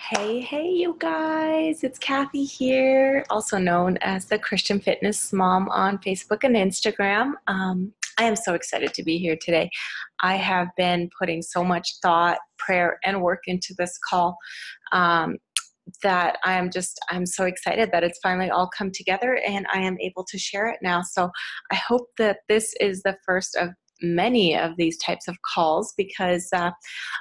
Hey, you guys, it's Kathy here, also known as the Christian Fitness Mom on Facebook and Instagram. I am so excited to be here today. I have been putting so much thought, prayer, and work into this call um, that I'm so excited that it's finally all come together and I am able to share it now. So I hope that this is the first of many of these types of calls because I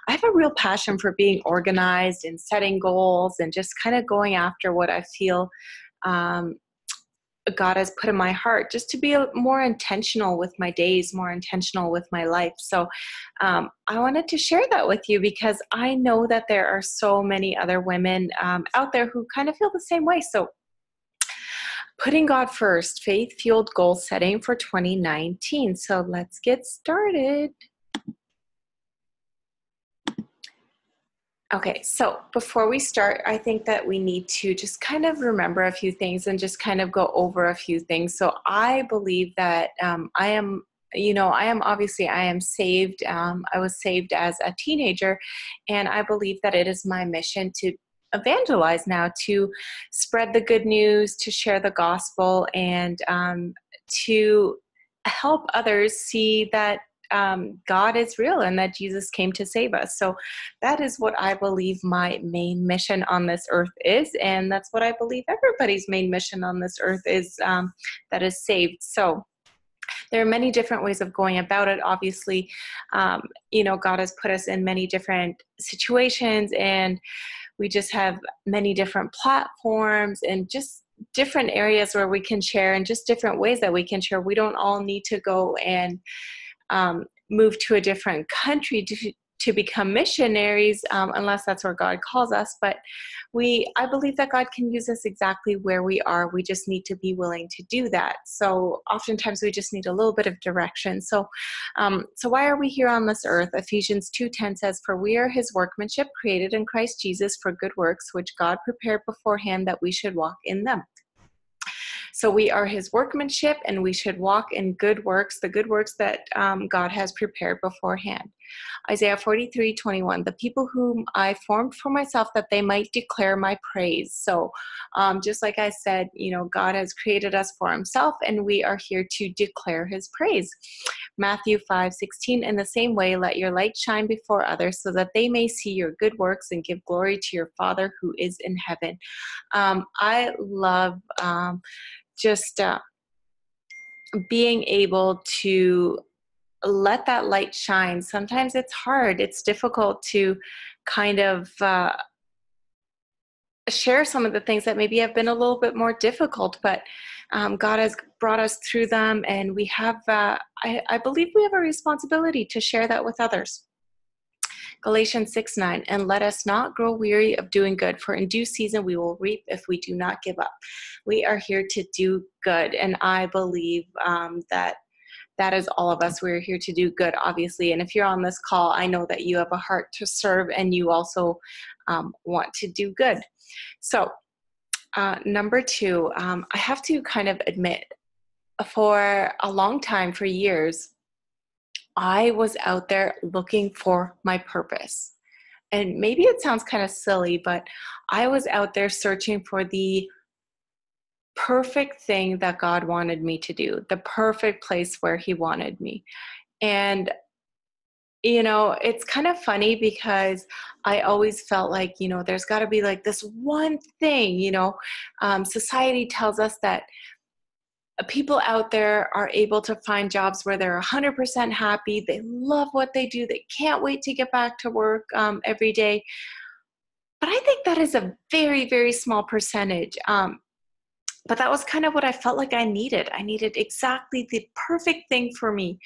have a real passion for being organized and setting goals and just kind of going after what I feel um, God has put in my heart, just to be more intentional with my days, more intentional with my life. So I wanted to share that with you because I know that there are so many other women out there who kind of feel the same way. So putting God first, faith-fueled goal setting for 2019. So let's get started. Okay, so before we start, I think that we need to just kind of remember a few things and just kind of go over a few things. So I believe that I am saved. I was saved as a teenager, and I believe that it is my mission to evangelize now, to spread the good news, to share the gospel, and to help others see that God is real and that Jesus came to save us. So that is what I believe my main mission on this earth is. And that's what I believe everybody's main mission on this earth is, that is saved. So there are many different ways of going about it. Obviously, God has put us in many different situations, and we just have many different platforms and just different areas where we can share and just different ways that we can share. We don't all need to go and move to a different country to become missionaries, unless that's where God calls us. But I believe that God can use us exactly where we are. We just need to be willing to do that. So oftentimes we just need a little bit of direction. So why are we here on this earth? Ephesians 2:10 says, "For we are his workmanship, created in Christ Jesus for good works, which God prepared beforehand that we should walk in them." So we are his workmanship, and we should walk in good works, the good works that God has prepared beforehand. Isaiah 43:21, "The people whom I formed for myself, that they might declare my praise." So just like I said, God has created us for himself, and we are here to declare his praise. Matthew 5:16, "In the same way, let your light shine before others, so that they may see your good works and give glory to your Father who is in heaven." I love just being able to let that light shine. Sometimes it's hard. It's difficult to kind of share some of the things that maybe have been a little bit more difficult, but God has brought us through them, and we have, I believe we have a responsibility to share that with others. Galatians 6:9, "And let us not grow weary of doing good, for in due season we will reap if we do not give up." We are here to do good, and I believe that is all of us. We're here to do good, obviously. And if you're on this call, I know that you have a heart to serve, and you also want to do good. So number two, I have to kind of admit, for a long time, for years, I was out there looking for my purpose. And maybe it sounds kind of silly, but I was out there searching for the perfect thing that God wanted me to do, the perfect place where he wanted me. And it's kind of funny because I always felt like, there's got to be like this one thing. Society tells us that people out there are able to find jobs where they're 100% happy. They love what they do. They can't wait to get back to work every day. But I think that is a very, very small percentage. But that was kind of what I felt like I needed. I needed exactly the perfect thing for me.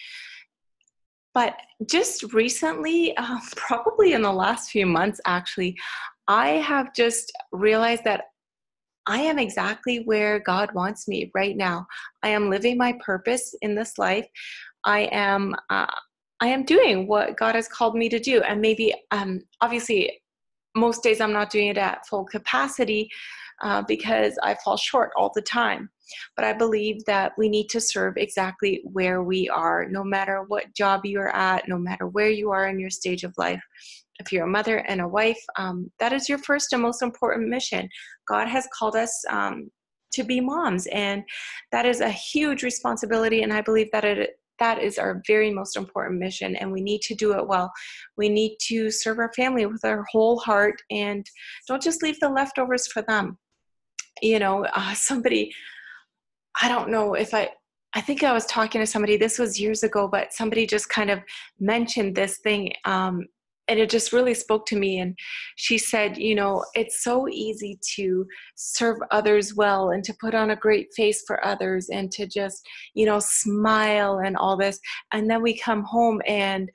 But just recently, probably in the last few months, actually, I have just realized that I am exactly where God wants me right now. I am living my purpose in this life. I am doing what God has called me to do. And maybe, obviously, most days I'm not doing it at full capacity because I fall short all the time. But I believe that we need to serve exactly where we are, no matter what job you are at, no matter where you are in your stage of life. if you're a mother and a wife, that is your first and most important mission. God has called us to be moms, and that is a huge responsibility. And I believe that is our very most important mission, and we need to do it well. We need to serve our family with our whole heart, and don't just leave the leftovers for them. Somebody, I don't know if I think I was talking to somebody, this was years ago, but somebody just kind of mentioned this thing, and it just really spoke to me. And she said, it's so easy to serve others well and to put on a great face for others and to just, smile and all this. And then we come home and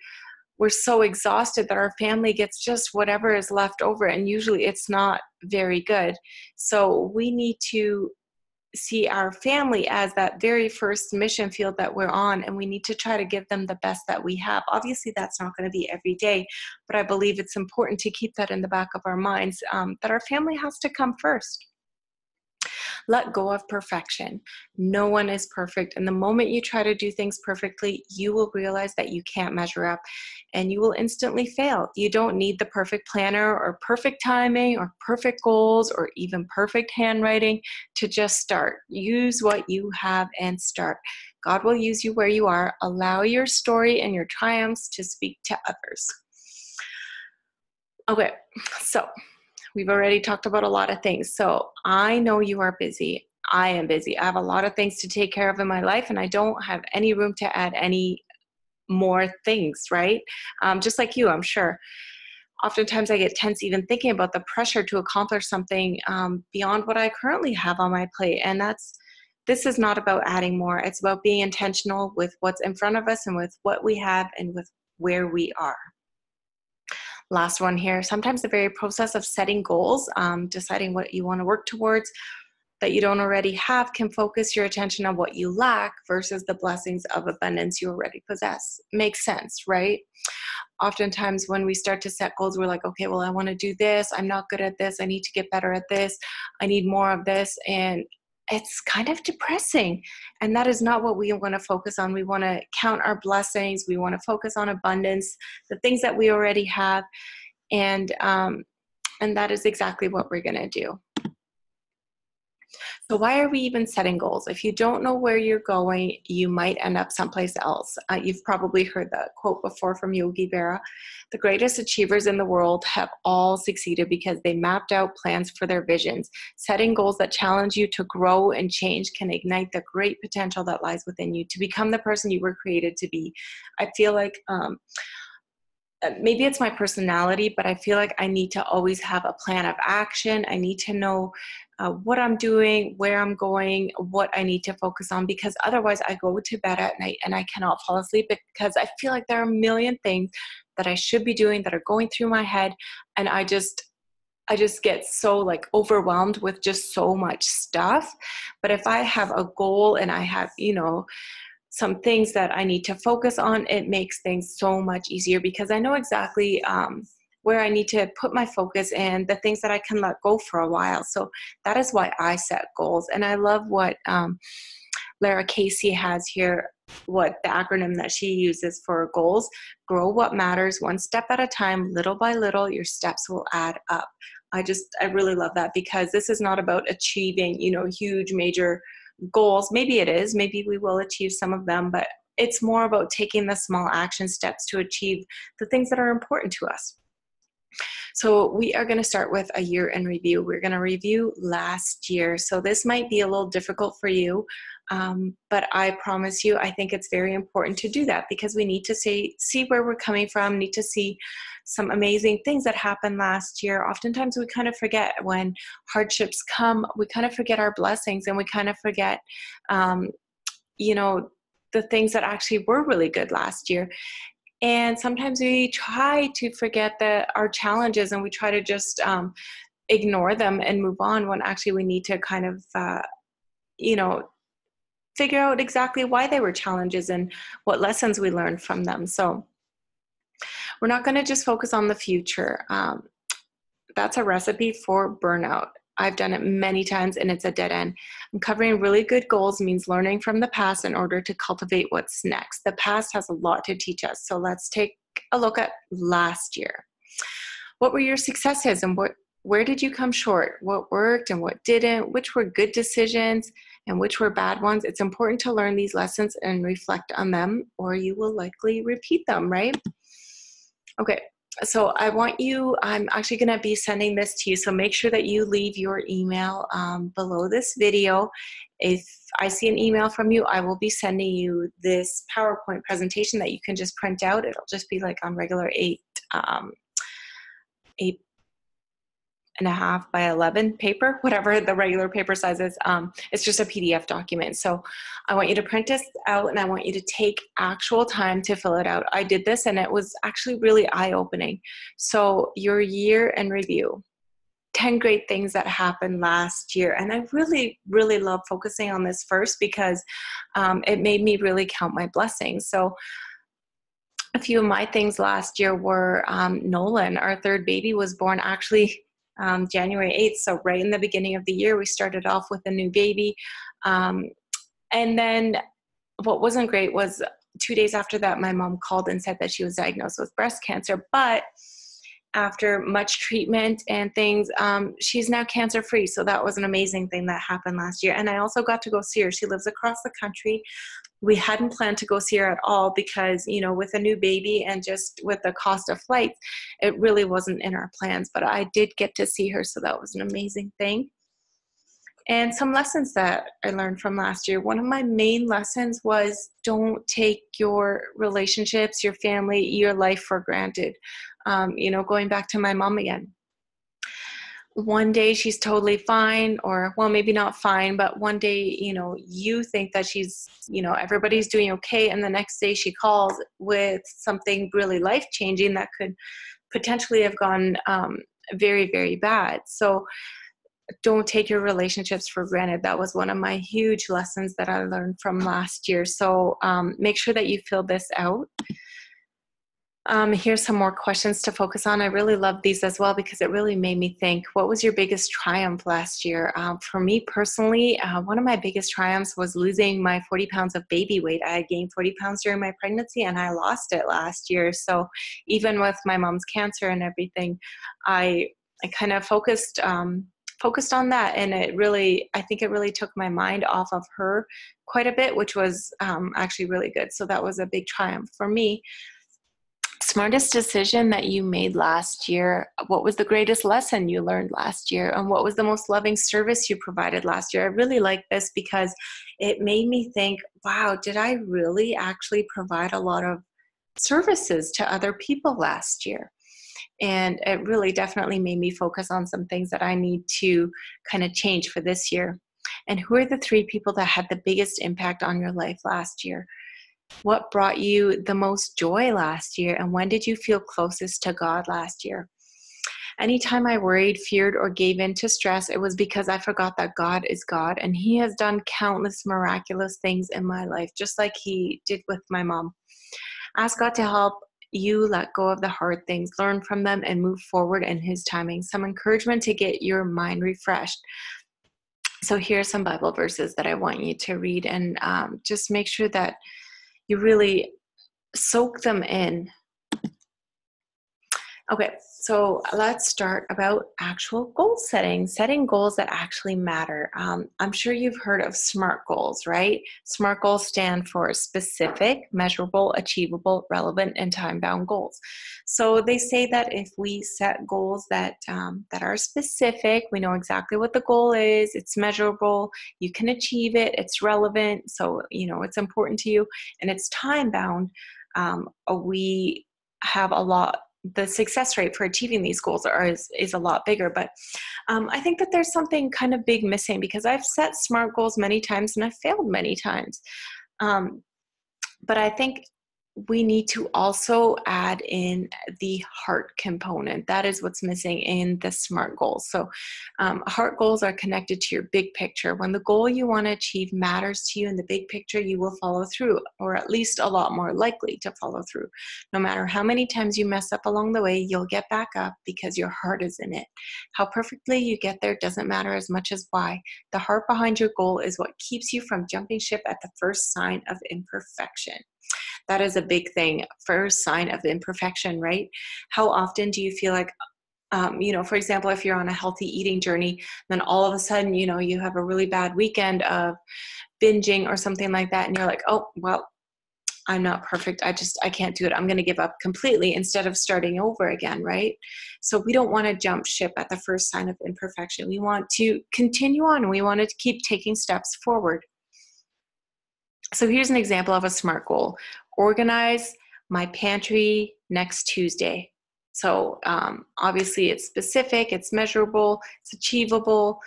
we're so exhausted that our family gets just whatever is left over. And usually it's not very good. So we need to see our family as that very first mission field that we're on, and we need to try to give them the best that we have. Obviously, that's not going to be every day, but I believe it's important to keep that in the back of our minds, that our family has to come first. Let go of perfection. No one is perfect. And the moment you try to do things perfectly, you will realize that you can't measure up and you will instantly fail. You don't need the perfect planner or perfect timing or perfect goals or even perfect handwriting to just start. Use what you have and start. God will use you where you are. Allow your story and your triumphs to speak to others. Okay, so we've already talked about a lot of things. So I know you are busy. I am busy. I have a lot of things to take care of in my life, and I don't have any room to add any more things, right? Just like you, I'm sure. Oftentimes I get tense even thinking about the pressure to accomplish something beyond what I currently have on my plate. And this is not about adding more. It's about being intentional with what's in front of us and with what we have and with where we are. Last one here. Sometimes the very process of setting goals, deciding what you want to work towards that you don't already have, can focus your attention on what you lack versus the blessings of abundance you already possess. Makes sense, right? Oftentimes when we start to set goals, we're like, okay, well, I want to do this. I'm not good at this. I need to get better at this. I need more of this. And it's kind of depressing. And that is not what we want to focus on. We want to count our blessings. We want to focus on abundance, the things that we already have. And that is exactly what we're going to do. So why are we even setting goals? If you don't know where you're going, you might end up someplace else. You've probably heard that quote before from Yogi Berra. The greatest achievers in the world have all succeeded because they mapped out plans for their visions. Setting goals that challenge you to grow and change can ignite the great potential that lies within you to become the person you were created to be. I feel like maybe it's my personality, but I feel like I need to always have a plan of action. I need to know what I'm doing, where I'm going, what I need to focus on, because otherwise I go to bed at night and I cannot fall asleep because I feel like there are a million things that I should be doing that are going through my head. And I just get so like overwhelmed with just so much stuff. But if I have a goal and I have, some things that I need to focus on, it makes things so much easier because I know exactly where I need to put my focus and the things that I can let go for a while. So that is why I set goals. And I love what Lara Casey has here, what the acronym that she uses for goals: grow what matters one step at a time, little by little, your steps will add up. I really love that because this is not about achieving, huge major goals. Maybe it is, maybe we will achieve some of them, but it's more about taking the small action steps to achieve the things that are important to us. So we are going to start with a year in review. We're going to review last year. So this might be a little difficult for you, but I promise you, I think it's very important to do that because we need to see where we're coming from, need to see some amazing things that happened last year. Oftentimes we kind of forget when hardships come, we kind of forget our blessings and we kind of forget, the things that actually were really good last year. And sometimes we try to forget our challenges and we try to just ignore them and move on when actually we need to kind of, figure out exactly why they were challenges and what lessons we learned from them. So we're not going to just focus on the future. That's a recipe for burnout. I've done it many times and it's a dead end. Uncovering really good goals means learning from the past in order to cultivate what's next. The past has a lot to teach us. So let's take a look at last year. What were your successes and where did you come short? What worked and what didn't? Which were good decisions and which were bad ones? It's important to learn these lessons and reflect on them, or you will likely repeat them, right? Okay, so I'm actually going to be sending this to you. So make sure that you leave your email below this video. If I see an email from you, I will be sending you this PowerPoint presentation that you can just print out. It'll just be like on regular 8.5 by 11 paper, whatever the regular paper size is. It's just a PDF document. So I want you to print this out and I want you to take actual time to fill it out. I did this and it was actually really eye-opening. So your year in review, 10 great things that happened last year. And I really, really love focusing on this first because it made me really count my blessings. So a few of my things last year were Nolan, our third baby, was born actually January 8th. So right in the beginning of the year, we started off with a new baby. And then what wasn't great was 2 days after that, my mom called and said that she was diagnosed with breast cancer. But after much treatment and things, she's now cancer-free. So that was an amazing thing that happened last year. And I also got to go see her. She lives across the country. We hadn't planned to go see her at all because, with a new baby and just with the cost of flights, it really wasn't in our plans. But I did get to see her, so that was an amazing thing. And some lessons that I learned from last year. One of my main lessons was don't take your relationships, your family, your life for granted. Going back to my mom again. One day she's totally fine, or well, maybe not fine, but one day, you think that she's, everybody's doing okay. And the next day she calls with something really life-changing that could potentially have gone very, very bad. So don't take your relationships for granted. That was one of my huge lessons that I learned from last year. So make sure that you fill this out. Here's some more questions to focus on. I really love these as well because it really made me think, what was your biggest triumph last year? For me personally, one of my biggest triumphs was losing my 40 pounds of baby weight. I had gained 40 pounds during my pregnancy and I lost it last year. So even with my mom's cancer and everything, I kind of focused on that. And I think it really took my mind off of her quite a bit, which was actually really good. So that was a big triumph for me. Smartest decision that you made last year? What was the greatest lesson you learned last year? And what was the most loving service you provided last year? I really like this because it made me think, wow, did I really actually provide a lot of services to other people last year? And it really definitely made me focus on some things that I need to kind of change for this year. And who are the 3 people that had the biggest impact on your life last year? What brought you the most joy last year? And when did you feel closest to God last year? Anytime I worried, feared, or gave in to stress, it was because I forgot that God is God and He has done countless miraculous things in my life, just like He did with my mom. Ask God to help you let go of the hard things, learn from them, and move forward in His timing. Some encouragement to get your mind refreshed. So here's some Bible verses that I want you to read, and just make sure that you really soak them in. Okay, so let's start about actual goal setting goals that actually matter. I'm sure you've heard of SMART goals, right? SMART goals stand for specific, measurable, achievable, relevant, and time-bound goals. So they say that if we set goals that are specific, we know exactly what the goal is, it's measurable, you can achieve it, it's relevant, so it's important to you, and it's time-bound, we have the success rate for achieving these goals is a lot bigger. But I think that there's something kind of big missing because I've set SMART goals many times and I've failed many times. But I think we need to also add in the heart component. That is what's missing in the SMART goals. So heart goals are connected to your big picture. When the goal you want to achieve matters to you in the big picture, you will follow through, or at least a lot more likely to follow through. No matter how many times you mess up along the way, you'll get back up because your heart is in it. How perfectly you get there doesn't matter as much as why. The heart behind your goal is what keeps you from jumping ship at the first sign of imperfection. That is a big thing. First sign of imperfection, right? How often do you feel like, for example, if you're on a healthy eating journey, then all of a sudden, you have a really bad weekend of binging or something like that. And you're like, oh, well, I'm not perfect. I can't do it. I'm going to give up completely instead of starting over again, right? So we don't want to jump ship at the first sign of imperfection. We want to continue on. We want to keep taking steps forward. So here's an example of a SMART goal. Organize my pantry next Tuesday. So obviously it's specific, it's measurable, it's achievable.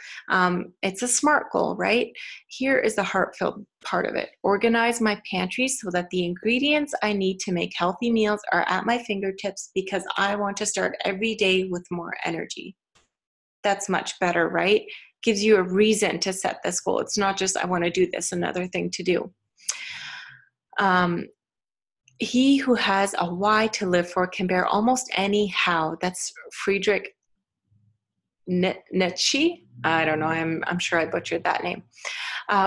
It's a SMART goal, right? Here is the heartfelt part of it. Organize my pantry so that the ingredients I need to make healthy meals are at my fingertips because I want to start every day with more energy. That's much better, right? Gives you a reason to set this goal. It's not just, I want to do this, another thing to do. He who has a why to live for can bear almost any how. That's Friedrich Nietzsche. I don't know. I'm sure I butchered that name.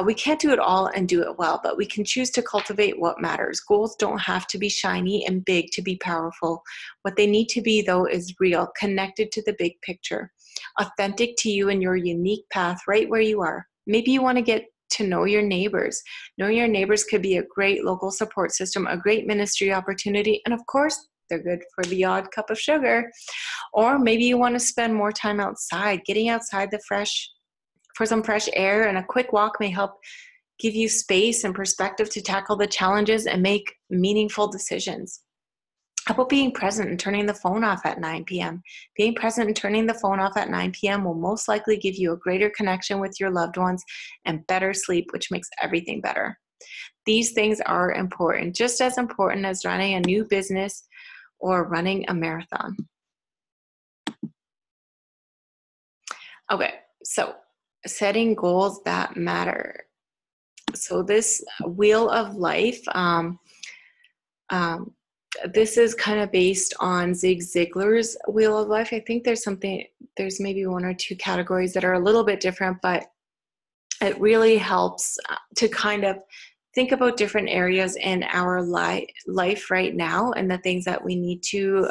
We can't do it all and do it well, but we can choose to cultivate what matters. Goals don't have to be shiny and big to be powerful. What they need to be, though, is real, connected to the big picture, authentic to you and your unique path right where you are. Maybe you want to get to know your neighbors. Knowing your neighbors could be a great local support system, a great ministry opportunity, and of course, they're good for the odd cup of sugar. Or maybe you want to spend more time outside. Getting outside for some fresh air and a quick walk may help give you space and perspective to tackle the challenges and make meaningful decisions. How about being present and turning the phone off at 9 p.m.? Being present and turning the phone off at 9 p.m. will most likely give you a greater connection with your loved ones and better sleep, which makes everything better. These things are important, just as important as running a new business or running a marathon. Okay, so setting goals that matter. So this wheel of life, this is kind of based on Zig Ziglar's Wheel of Life. I think there's maybe one or two categories that are a little bit different, but it really helps to kind of think about different areas in our life right now and the things that we need to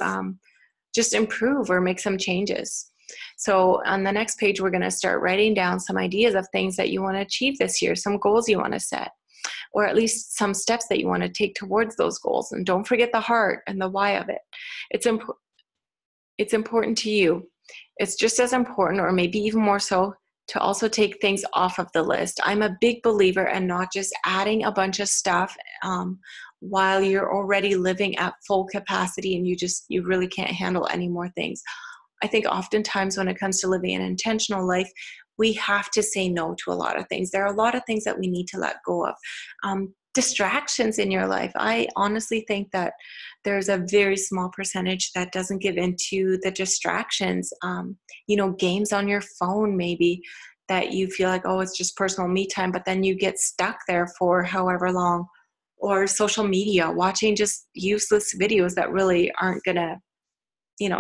just improve or make some changes. So on the next page, we're going to start writing down some ideas of things that you want to achieve this year, some goals you want to set, or at least some steps that you want to take towards those goals. And don't forget the heart and the why of it. It's important to you. It's just as important, or maybe even more so, to also take things off of the list. I'm a big believer in not just adding a bunch of stuff while you're already living at full capacity and you really can't handle any more things. I think oftentimes when it comes to living an intentional life, we have to say no to a lot of things. There are a lot of things that we need to let go of. Distractions in your life. I honestly think that there's a very small percentage that doesn't give into the distractions. Games on your phone maybe that you feel like, oh, it's just personal me time, but then you get stuck there for however long. Or social media, watching just useless videos that really aren't going to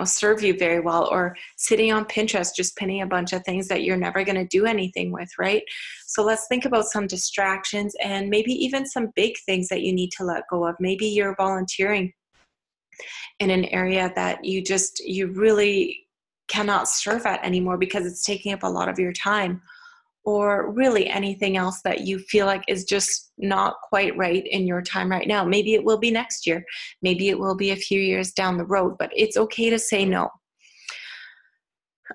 serve you very well, or sitting on Pinterest, just pinning a bunch of things that you're never going to do anything with, right? So let's think about some distractions and maybe even some big things that you need to let go of. Maybe you're volunteering in an area that you really cannot serve at anymore because it's taking up a lot of your time, or really anything else that you feel like is just not quite right in your time right now. Maybe it will be next year. Maybe it will be a few years down the road, but it's okay to say no.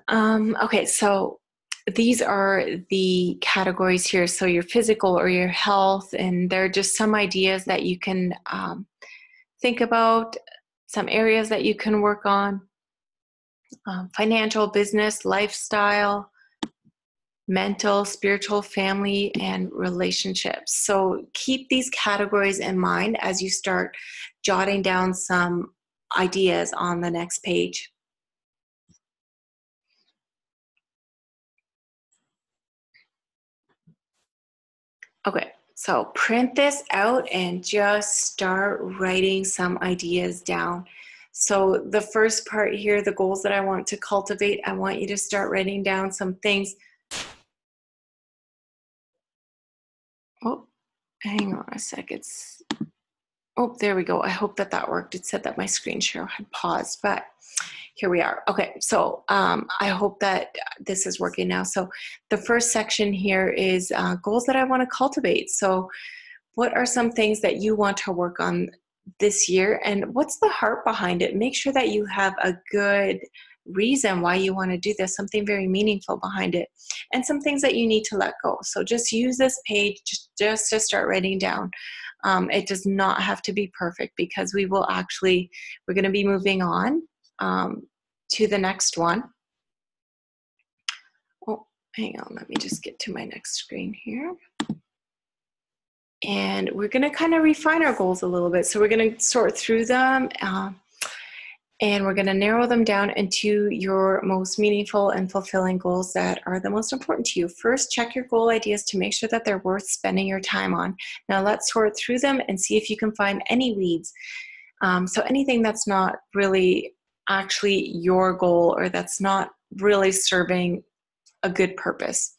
Okay, so these are the categories here. So your physical or your health, and there are just some ideas that you can think about, some areas that you can work on. Financial, business, lifestyle, mental, spiritual, family, and relationships. So keep these categories in mind as you start jotting down some ideas on the next page. Okay, so print this out and just start writing some ideas down. So the first part here, the goals that I want to cultivate, I want you to start writing down some things. Oh, hang on a sec. Oh, there we go. I hope that that worked. It said that my screen share had paused, but here we are. Okay, so I hope that this is working now. So the first section here is goals that I want to cultivate. So what are some things that you want to work on this year, and what's the heart behind it? Make sure that you have a good reason why you want to do this, something very meaningful behind it, and some things that you need to let go. So just use this page just to start writing down. It does not have to be perfect, because we're going to be moving on to the next one. Oh, hang on, let me just get to my next screen here. And we're going to kind of refine our goals a little bit. So we're going to sort through them, and we're going to narrow them down into your most meaningful and fulfilling goals that are the most important to you. First, check your goal ideas to make sure that they're worth spending your time on. Now let's sort through them and see if you can find any weeds. So anything that's not really actually your goal, or that's not really serving a good purpose.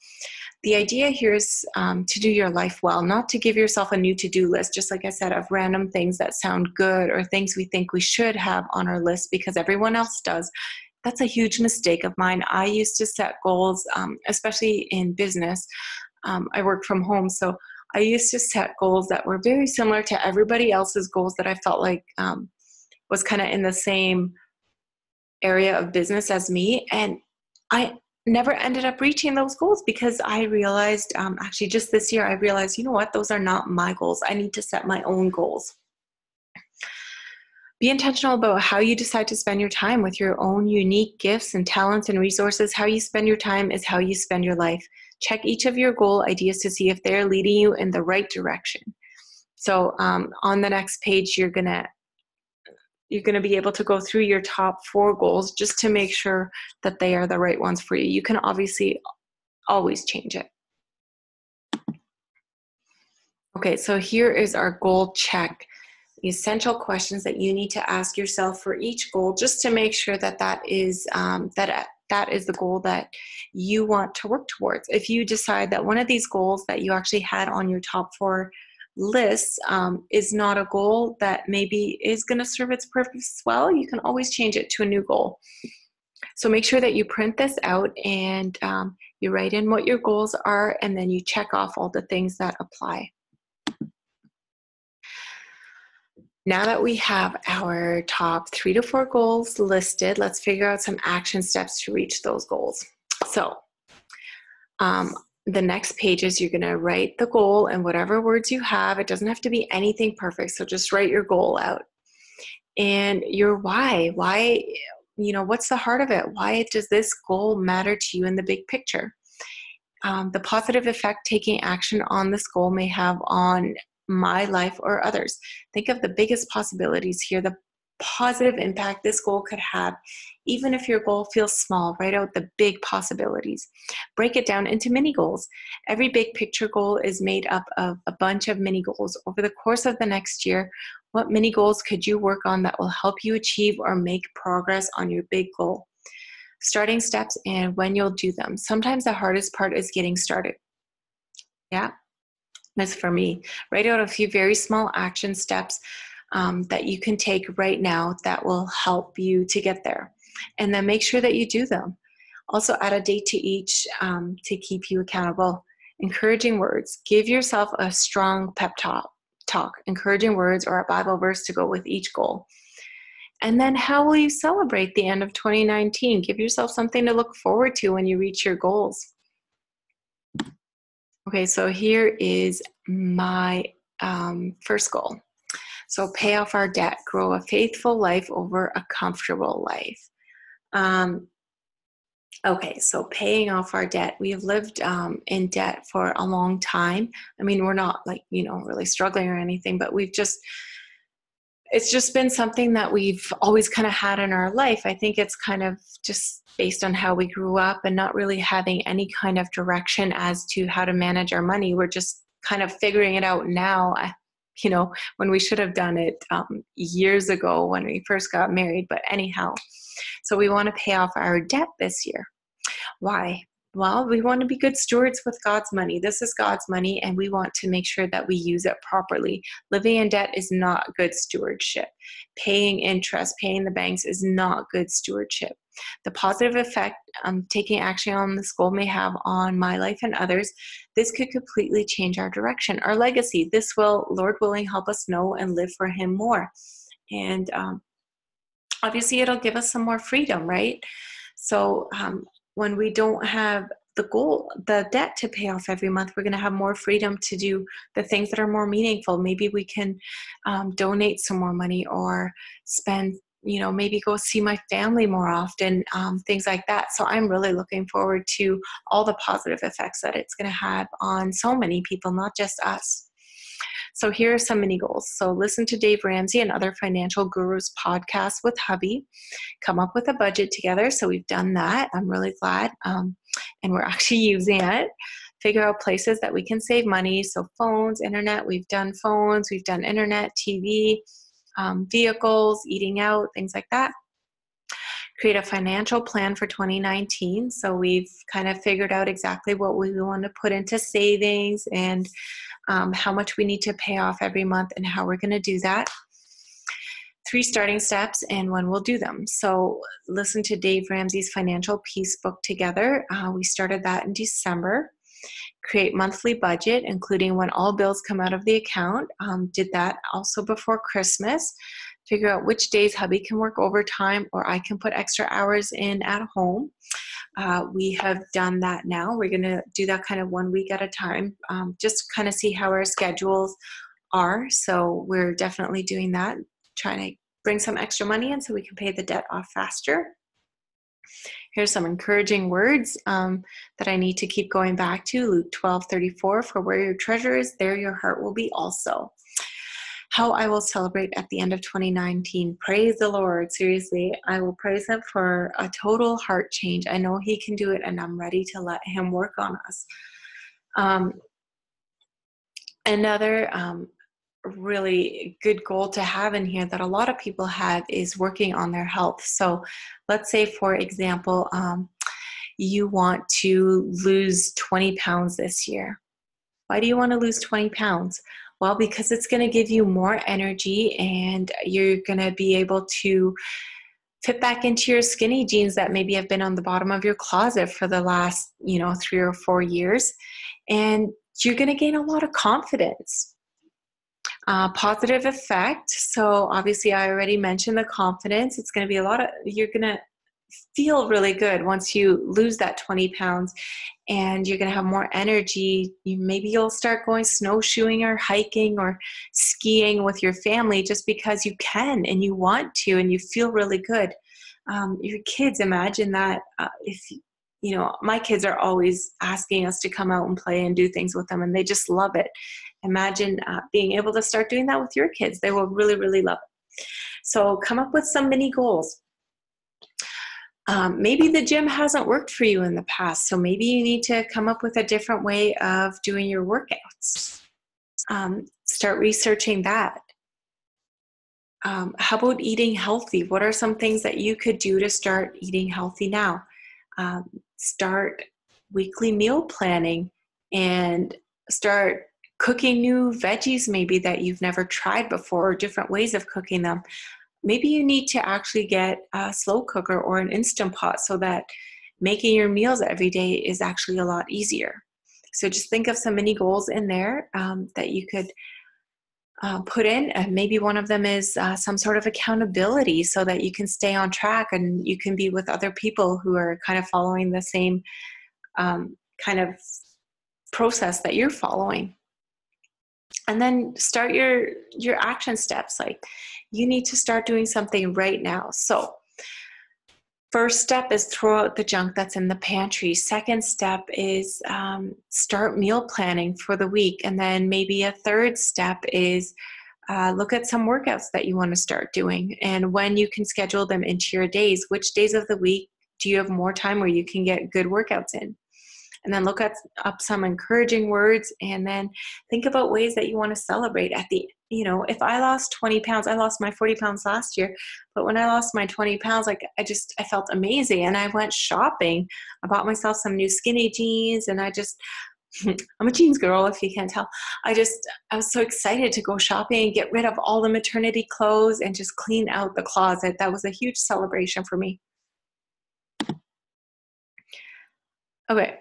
The idea here is to do your life well, not to give yourself a new to-do list, just like I said, of random things that sound good or things we think we should have on our list because everyone else does. That's a huge mistake of mine. I used to set goals, especially in business. I work from home, so I used to set goals that were very similar to everybody else's goals that I felt like was kind of in the same area of business as me. And I never ended up reaching those goals because I realized, actually just this year, I realized, you know what, those are not my goals. I need to set my own goals. Be intentional about how you decide to spend your time with your own unique gifts and talents and resources. How you spend your time is how you spend your life. Check each of your goal ideas to see if they're leading you in the right direction. So on the next page, you're going to be able to go through your top 4 goals just to make sure that they are the right ones for you. You can obviously always change it. Okay, so here is our goal check. The essential questions that you need to ask yourself for each goal, just to make sure that that is the goal that you want to work towards. If you decide that one of these goals that you actually had on your top 4 lists is not a goal that maybe is going to serve its purpose well, you can always change it to a new goal. So make sure that you print this out and you write in what your goals are, and then you check off all the things that apply. Now that we have our top 3 to 4 goals listed, let's figure out some action steps to reach those goals. So the next page is you're going to write the goal and whatever words you have. It doesn't have to be anything perfect, so just write your goal out. And your why. Why, what's the heart of it? Why does this goal matter to you in the big picture? The positive effect taking action on this goal may have on my life or others. Think of the biggest possibilities here, the positive impact this goal could have. Even if your goal feels small, write out the big possibilities. Break it down into mini goals. Every big picture goal is made up of a bunch of mini goals. Over the course of the next year, what mini goals could you work on that will help you achieve or make progress on your big goal? Starting steps and when you'll do them. Sometimes the hardest part is getting started. Yeah, that's for me. Write out a few very small action steps that you can take right now that will help you to get there. And then make sure that you do them. Also add a date to each to keep you accountable. Encouraging words. Give yourself a strong pep talk, encouraging words or a Bible verse to go with each goal. And then how will you celebrate the end of 2019? Give yourself something to look forward to when you reach your goals. Okay, so here is my first goal. So pay off our debt, grow a faithful life over a comfortable life. Okay, so paying off our debt. We have lived in debt for a long time. I mean, we're not really struggling or anything, but it's just been something that we've always kind of had in our life. I think it's kind of just based on how we grew up and not really having any kind of direction as to how to manage our money. We're just kind of figuring it out now, when we should have done it years ago when we first got married. But anyhow, so we want to pay off our debt this year. Why? Well, we want to be good stewards with God's money. This is God's money, and we want to make sure that we use it properly. Living in debt is not good stewardship. Paying interest, paying the banks is not good stewardship. The positive effect taking action on this goal may have on my life and others, this could completely change our direction, our legacy. This will, Lord willing, help us know and live for Him more. And obviously, it'll give us some more freedom, right? So when we don't have the debt to pay off every month, we're going to have more freedom to do the things that are more meaningful. Maybe we can donate some more money or spend, maybe go see my family more often, things like that. So I'm really looking forward to all the positive effects that it's going to have on so many people, not just us. So here are some mini goals. So listen to Dave Ramsey and other financial gurus podcasts with hubby. Come up with a budget together. So we've done that. I'm really glad. And we're actually using it. Figure out places that we can save money. So phones, internet, we've done phones, we've done internet, TV, vehicles, eating out, things like that. Create a financial plan for 2019. So we've kind of figured out exactly what we want to put into savings and how much we need to pay off every month and how we're going to do that. 3 starting steps and when we'll do them. So listen to Dave Ramsey's Financial Peace book together. We started that in December. Create monthly budget, including when all bills come out of the account. Did that also before Christmas. Figure out which days hubby can work overtime or I can put extra hours in at home. We have done that now. We're going to do that kind of 1 week at a time, just kind of see how our schedules are. So we're definitely doing that, trying to bring some extra money in so we can pay the debt off faster. Here's some encouraging words that I need to keep going back to. Luke 12:34, for where your treasure is, there your heart will be also. How I will celebrate at the end of 2019. Praise the Lord. Seriously, I will praise Him for a total heart change. I know He can do it, and I'm ready to let Him work on us. Another really good goal to have in here that a lot of people have is working on their health. So let's say, for example, you want to lose 20 pounds this year. Why do you want to lose 20 pounds? Well, because it's going to give you more energy and you're going to be able to fit back into your skinny jeans that maybe have been on the bottom of your closet for the last, 3 or 4 years. And you're going to gain a lot of confidence. Positive effect. So obviously I already mentioned the confidence. It's going to be you're going to feel really good once you lose that 20 pounds and you're going to have more energy. Maybe you'll start going snowshoeing or hiking or skiing with your family just because you can and you want to and you feel really good. Your kids, imagine that if my kids are always asking us to come out and play and do things with them and they just love it. Imagine being able to start doing that with your kids. They will really, really love it. So come up with some mini goals. Maybe the gym hasn't worked for you in the past, so maybe you need to come up with a different way of doing your workouts. Start researching that. How about eating healthy? What are some things that you could do to start eating healthy now? Start weekly meal planning and start cooking new veggies maybe that you've never tried before or different ways of cooking them. Maybe you need to actually get a slow cooker or an Instant Pot so that making your meals every day is actually a lot easier. So just think of some mini goals in there that you could put in. And maybe one of them is some sort of accountability so that you can stay on track and you can be with other people who are kind of following the same kind of process that you're following. And then start your action steps. Like you need to start doing something right now. So first step is throw out the junk that's in the pantry. Second step is start meal planning for the week. And then maybe a third step is look at some workouts that you want to start doing and when you can schedule them into your days. Which days of the week do you have more time where you can get good workouts in? And then look up some encouraging words and then think about ways that you want to celebrate at the if I lost 20 pounds, I lost my 40 pounds last year, but when I lost my 20 pounds, like I felt amazing. And I went shopping. I bought myself some new skinny jeans, and I'm a jeans girl, if you can't tell. I was so excited to go shopping and get rid of all the maternity clothes and just clean out the closet. That was a huge celebration for me. Okay.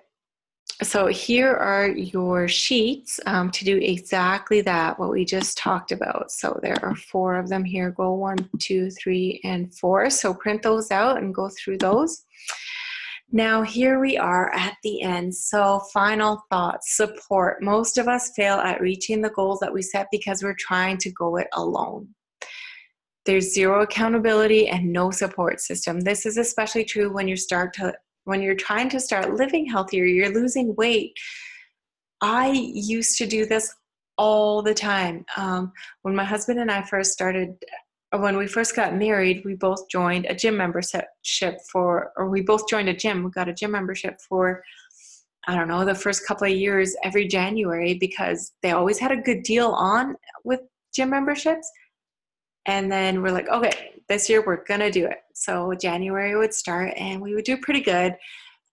So here are your sheets to do exactly that, what we just talked about. So there are 4 of them here. Go 1, 2, 3, and 4. So print those out and go through those. Now here we are at the end. So final thoughts, support. Most of us fail at reaching the goals that we set because we're trying to go it alone. There's zero accountability and no support system. This is especially true when you're trying to start living healthier, you're losing weight. I used to do this all the time. When my husband and I when we first got married, we both joined a gym membership we both joined a gym. We got a gym membership for, I don't know, the first couple of years every January, because they always had a good deal on with gym memberships. And then we're like, okay, this year we're going to do it. So January would start and we would do pretty good.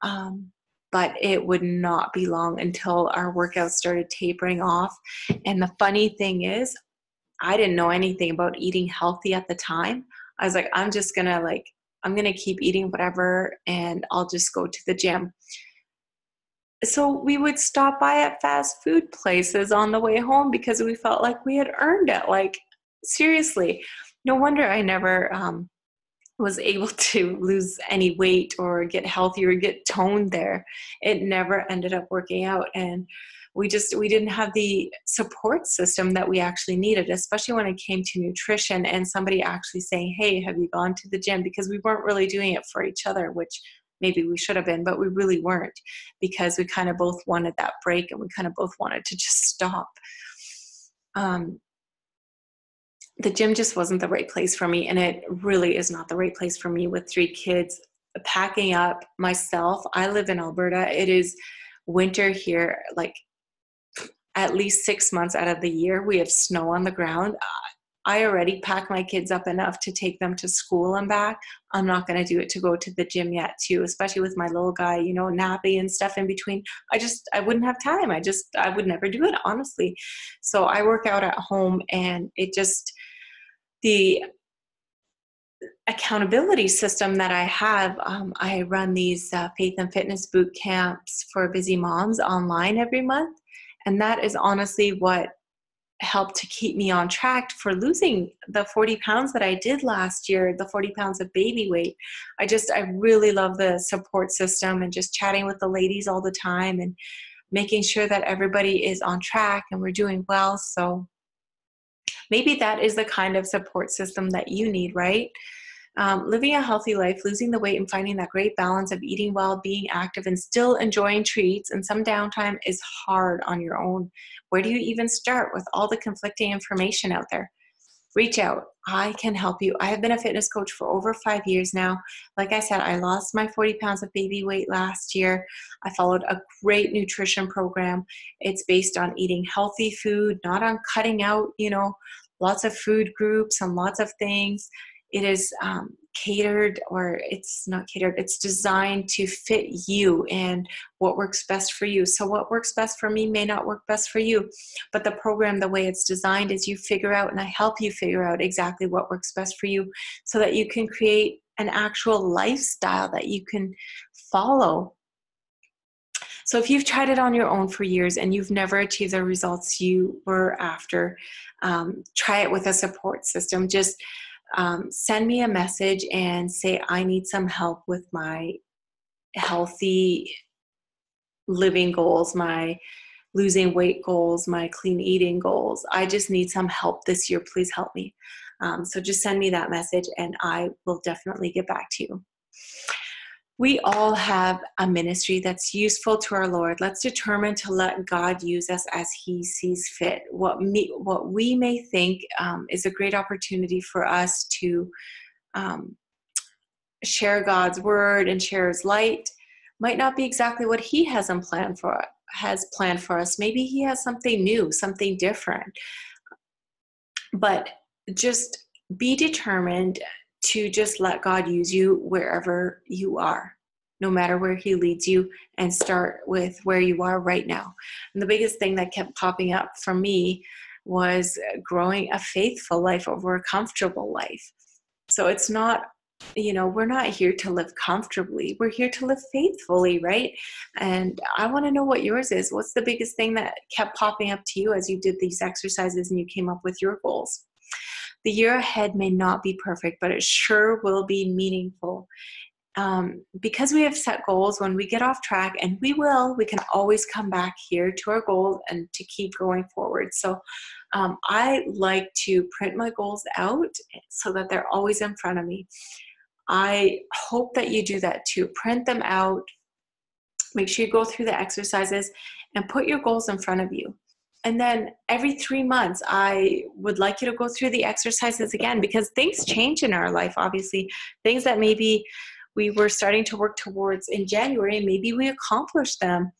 But it would not be long until our workouts started tapering off. And the funny thing is, I didn't know anything about eating healthy at the time. I was like, I'm going to keep eating whatever, and I'll just go to the gym. So we would stop by at fast food places on the way home because we felt like we had earned it. Like, seriously, no wonder I never was able to lose any weight or get healthy or get toned there. It never ended up working out. And we didn't have the support system that we actually needed, especially when it came to nutrition and somebody actually saying, hey, have you gone to the gym? Because we weren't really doing it for each other, which maybe we should have been, but we really weren't, because we kind of both wanted that break and we kind of both wanted to just stop. The gym just wasn't the right place for me, and it really is not the right place for me with 3 kids. Packing up myself, I live in Alberta. It is winter here, like at least 6 months out of the year. We have snow on the ground. I already pack my kids up enough to take them to school and back. I'm not going to do it to go to the gym yet too, especially with my little guy, nappy and stuff in between. I wouldn't have time. I would never do it, honestly. So I work out at home, and the accountability system that I have, I run these faith and fitness boot camps for busy moms online every month. And that is honestly what helped to keep me on track for losing the 40 pounds that I did last year, the 40 pounds of baby weight. I really love the support system and just chatting with the ladies all the time and making sure that everybody is on track and we're doing well. So maybe that is the kind of support system that you need, right? Living a healthy life, losing the weight, and finding that great balance of eating well, being active, and still enjoying treats and some downtime is hard on your own. Where do you even start with all the conflicting information out there? Reach out. I can help you. I have been a fitness coach for over 5 years now. Like I said, I lost my 40 pounds of baby weight last year. I followed a great nutrition program. It's based on eating healthy food, not on cutting out, lots of food groups and lots of things. It is catered, or it's not catered, it's designed to fit you and what works best for you. So what works best for me may not work best for you. But the program, the way it's designed, is you figure out, and I help you figure out exactly what works best for you so that you can create an actual lifestyle that you can follow. So if you've tried it on your own for years and you've never achieved the results you were after, try it with a support system. Just send me a message and say, I need some help with my healthy living goals, my losing weight goals, my clean eating goals. I just need some help this year. Please help me. So just send me that message and I will definitely get back to you. We all have a ministry that's useful to our Lord. Let's determine to let God use us as He sees fit. What we may think is a great opportunity for us to share God's word and share His light might not be exactly what He has planned for us. Maybe He has something new, something different. But just be determined to just let God use you wherever you are, no matter where He leads you, and start with where you are right now. And the biggest thing that kept popping up for me was growing a faithful life over a comfortable life. So it's not, we're not here to live comfortably. We're here to live faithfully, right? And I want to know what yours is. What's the biggest thing that kept popping up to you as you did these exercises and you came up with your goals? The year ahead may not be perfect, but it sure will be meaningful. Because we have set goals, when we get off track, and we can always come back here to our goal and to keep going forward. So I like to print my goals out so that they're always in front of me. I hope that you do that too. Print them out. Make sure you go through the exercises and put your goals in front of you. And then every 3 months, I would like you to go through the exercises again, because things change in our life, obviously. Things that maybe we were starting to work towards in January, and maybe we accomplished them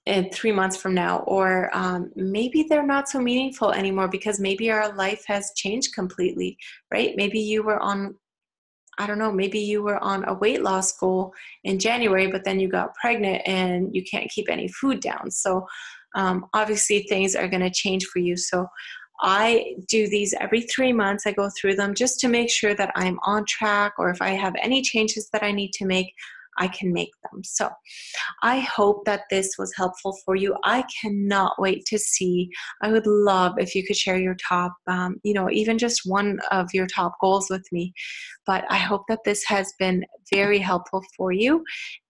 in 3 months from now, or maybe they're not so meaningful anymore because maybe our life has changed completely, right? Maybe you were on, I don't know, maybe you were on a weight loss goal in January, but then you got pregnant and you can't keep any food down. So obviously things are going to change for you. So I do these every 3 months. I go through them just to make sure that I'm on track, or if I have any changes that I need to make, I can make them. So I hope that this was helpful for you. I cannot wait to see. I would love if you could share your top, even just one of your top goals with me. But I hope that this has been very helpful for you.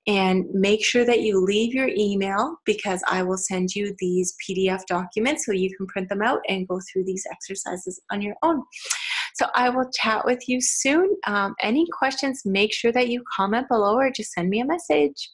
And make sure that you leave your email, because I will send you these PDF documents so you can print them out and go through these exercises on your own. So I will chat with you soon. Any questions, make sure that you comment below or just send me a message.